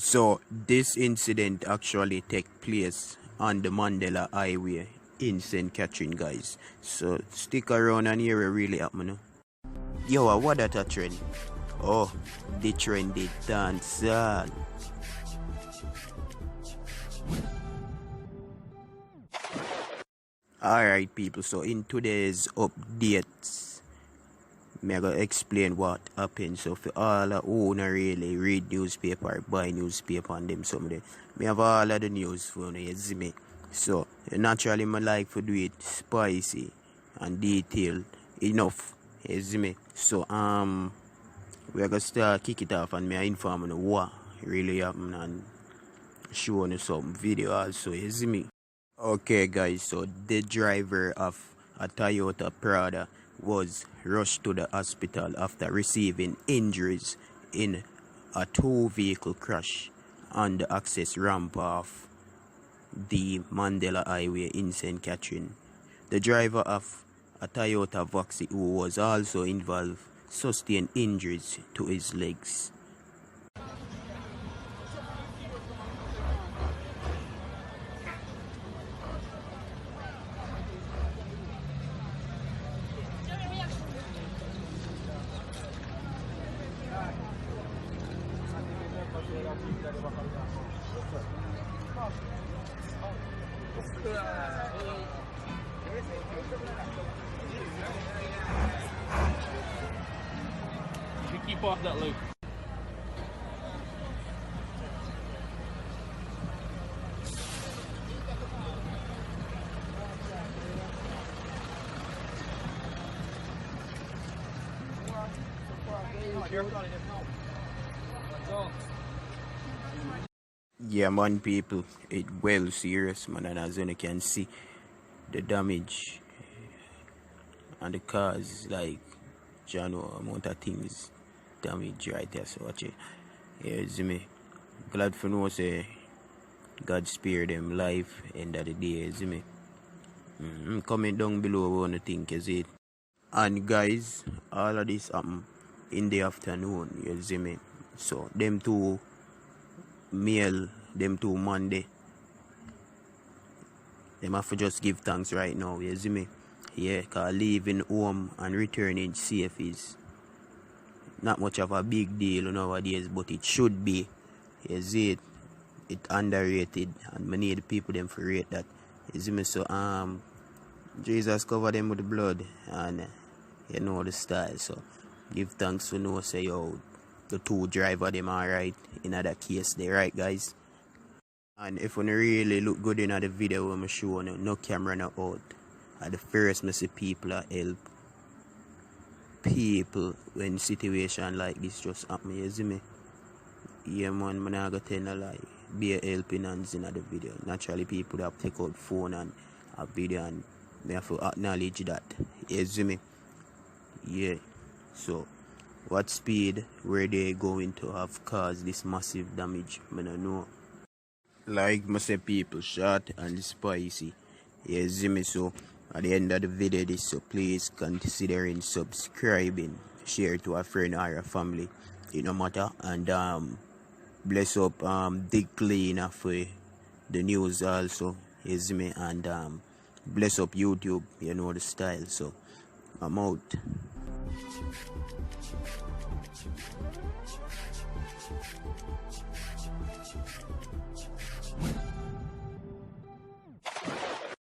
So this incident actually take place on the Mandela Highway in St. Catherine, guys. So stick around and hear what really happened. Yo, what that a trend? Oh, the trendy dance. Alright people, so in today's updates, I'm gonna explain what happened. So for all who don't really read newspaper or buy newspaper and them something, me have all of the news for you, you see me. So naturally I like to do it spicy and detailed enough, you see me. So we're gonna start kick it off and me inform you what really happened and show you some video also, you see me. Okay guys, so the driver of a Toyota Prado was rushed to the hospital after receiving injuries in a two-vehicle crash on the access ramp of the Mandela Highway in St. Catherine. The driver of a Toyota Voxy, who was also involved, sustained injuries to his legs. You keep off that loop. Yeah man people, it well serious man, and as you can see the damage and the cars, like Jano amount of things damage right there. So watch it. Yeah, you see me. Glad for no say God spare them life end of the day, you see me. Comment down below what you think, you see it. And guys, all of this happen in the afternoon, you see me. So them two male, them two Monday, them have to just give thanks right now, you see me. Yeah, cause leaving home and returning safe is not much of a big deal nowadays, but it should be. You see it, it underrated, and I need people them to rate that. You see me. So Jesus cover them with the blood, and you know the style. So give thanks to know say yo the two driver them alright in that case they, right guys. And if you really look good in the video I'm showing you, no camera no out. At the first I see people help people when situation like this just happen, you see me. Yeah man, I'm not gonna tell no lie. Be a helping hands in the video. Naturally people that take out phone and a video, and they have to acknowledge that. You see me? Yeah. So what speed were they going to have caused this massive damage? I don't know. Like I say, people short and spicy. You see me. So at the end of the video this, so please considering subscribing, share to a friend or a family, it no matter, and bless up Dick Cleaner for the news also, you see me, and bless up YouTube, you know the style. So I'm out.